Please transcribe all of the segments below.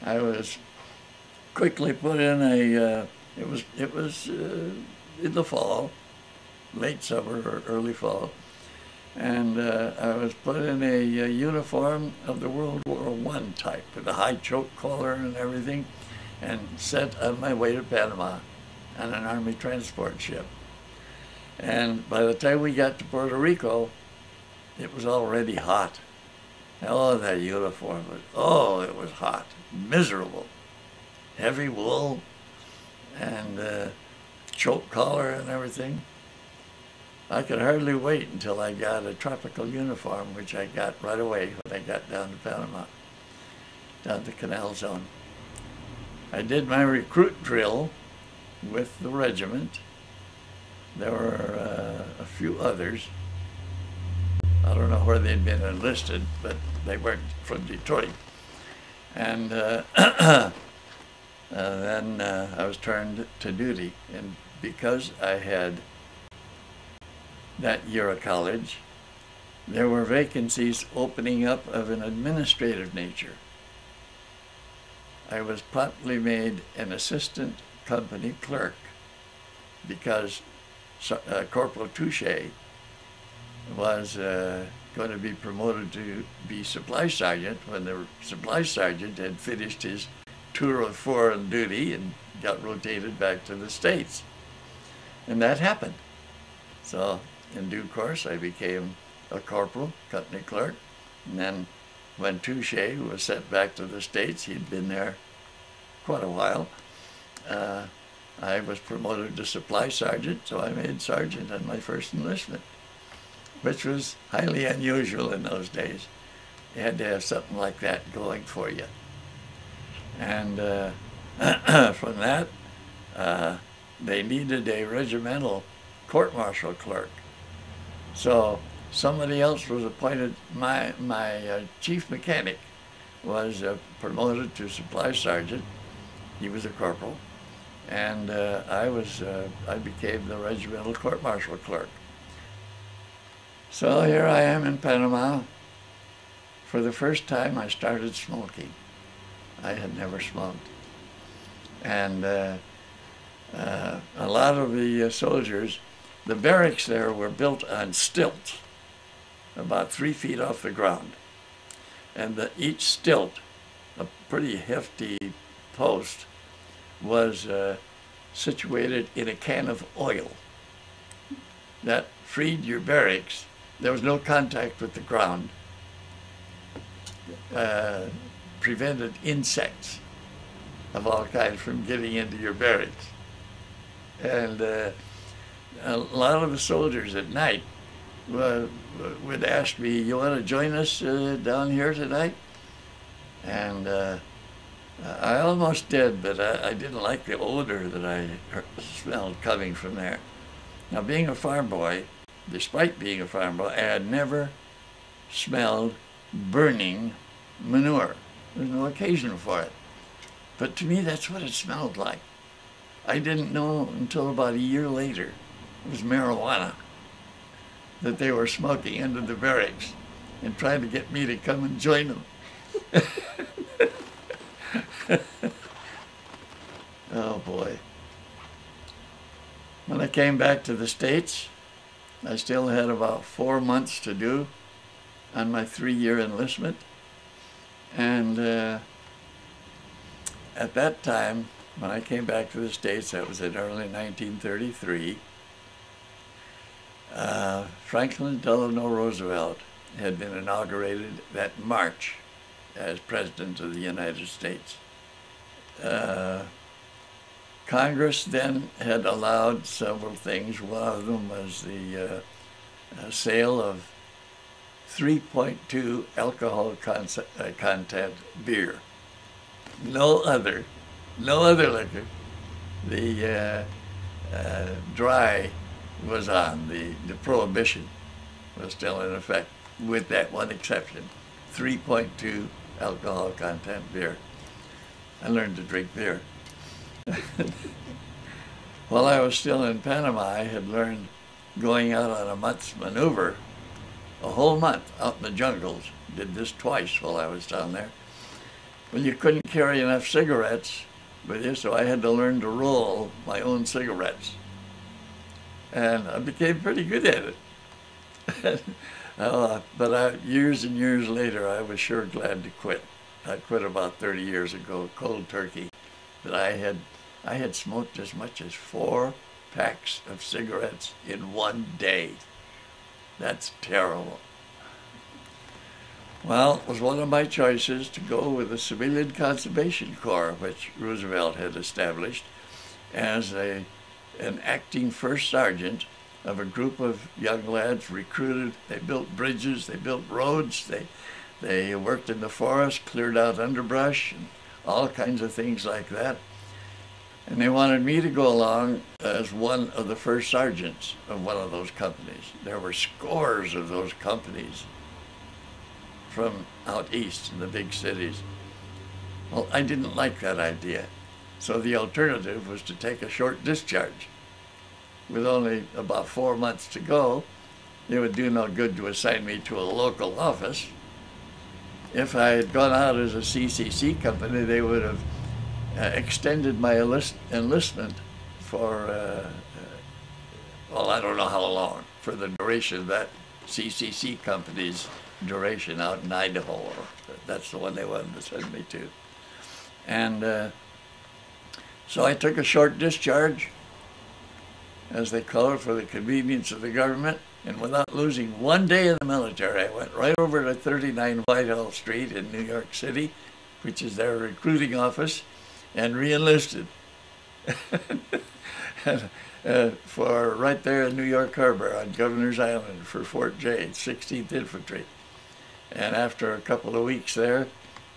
I was quickly put in it was in the fall, late summer or early fall, and I was put in a uniform of the World War I type, with a high choke collar and everything, and sent on my way to Panama on an Army transport ship. And by the time we got to Puerto Rico, it was already hot. Oh, that uniform was, oh, it was hot, miserable. Heavy wool and choke collar and everything. I could hardly wait until I got a tropical uniform, which I got right away when I got down to Panama, down the Canal Zone. I did my recruit drill with the regiment. There were a few others. I don't know where they'd been enlisted, but they weren't from Detroit. And then I was turned to duty. And because I had that year of college, there were vacancies opening up of an administrative nature. I was promptly made an assistant company clerk because Corporal Touche was going to be promoted to be supply sergeant when the supply sergeant had finished his tour of foreign duty and got rotated back to the States. And that happened. So in due course, I became a corporal, company clerk, and then when Touche, who was sent back to the States, he'd been there quite a while, I was promoted to supply sergeant, so I made sergeant on my first enlistment, which was highly unusual in those days. You had to have something like that going for you. And from that, they needed a regimental court-martial clerk. So somebody else was appointed. My chief mechanic was promoted to supply sergeant. He was a corporal. And I became the regimental court-martial clerk. So here I am in Panama. For the first time, I started smoking. I had never smoked. And a lot of the soldiers, the barracks there were built on stilts, about 3 feet off the ground. And each stilt, a pretty hefty post, was situated in a can of oil. That freed your barracks. There was no contact with the ground. Prevented insects of all kinds from getting into your barracks. And a lot of the soldiers at night would ask me, "You want to join us down here tonight?" And I almost did, but I didn't like the odor that I smelled coming from there. Now, being a farm boy, despite being a farm boy, I had never smelled burning manure. There's no occasion for it. But to me, that's what it smelled like. I didn't know until about a year later it was marijuana that they were smoking under the barracks and trying to get me to come and join them. Oh boy. When I came back to the States, I still had about 4 months to do on my 3-year enlistment. And at that time, when I came back to the States, that was in early 1933, Franklin Delano Roosevelt had been inaugurated that March as President of the United States. Congress then had allowed several things. One of them was the sale of 3.2 alcohol content beer. No other liquor. The dry was on. The prohibition was still in effect, with that one exception: 3.2 alcohol content beer. I learned to drink beer. While I was still in Panama, I had learned going out on a month's maneuver, a whole month out in the jungles. Did this twice while I was down there. Well, you couldn't carry enough cigarettes with you, so I had to learn to roll my own cigarettes. And I became pretty good at it. But years and years later, I was sure glad to quit. I quit about 30 years ago, cold turkey. But I had smoked as much as 4 packs of cigarettes in one day. That's terrible. Well, it was one of my choices to go with the Civilian Conservation Corps, which Roosevelt had established as an acting first sergeant of a group of young lads recruited. They built bridges, they built roads, they worked in the forest, cleared out underbrush, and all kinds of things like that. And they wanted me to go along as one of the first sergeants of one of those companies. There were scores of those companies from out east in the big cities. Well, I didn't like that idea. So the alternative was to take a short discharge. With only about 4 months to go, it would do no good to assign me to a local office. If I had gone out as a CCC company, they would have extended my enlistment for, well, I don't know how long, for the duration of that CCC company's duration out in Idaho. That's the one they wanted to send me to. And so I took a short discharge, as they call it, for the convenience of the government. And without losing one day in the military, I went right over to 39 Whitehall Street in New York City, which is their recruiting office, and re-enlisted for right there in New York Harbor on Governor's Island for Fort J, 16th Infantry. And after a couple of weeks there,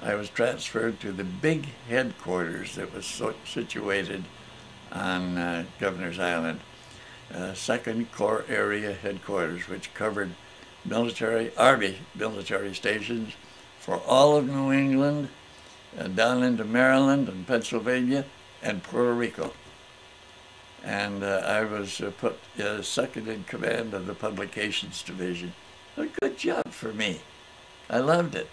I was transferred to the big headquarters that was situated on Governor's Island, 2nd Corps Area Headquarters, which covered Army military stations for all of New England, down into Maryland and Pennsylvania and Puerto Rico. And I was put second in command of the Publications Division. A good job for me. I loved it.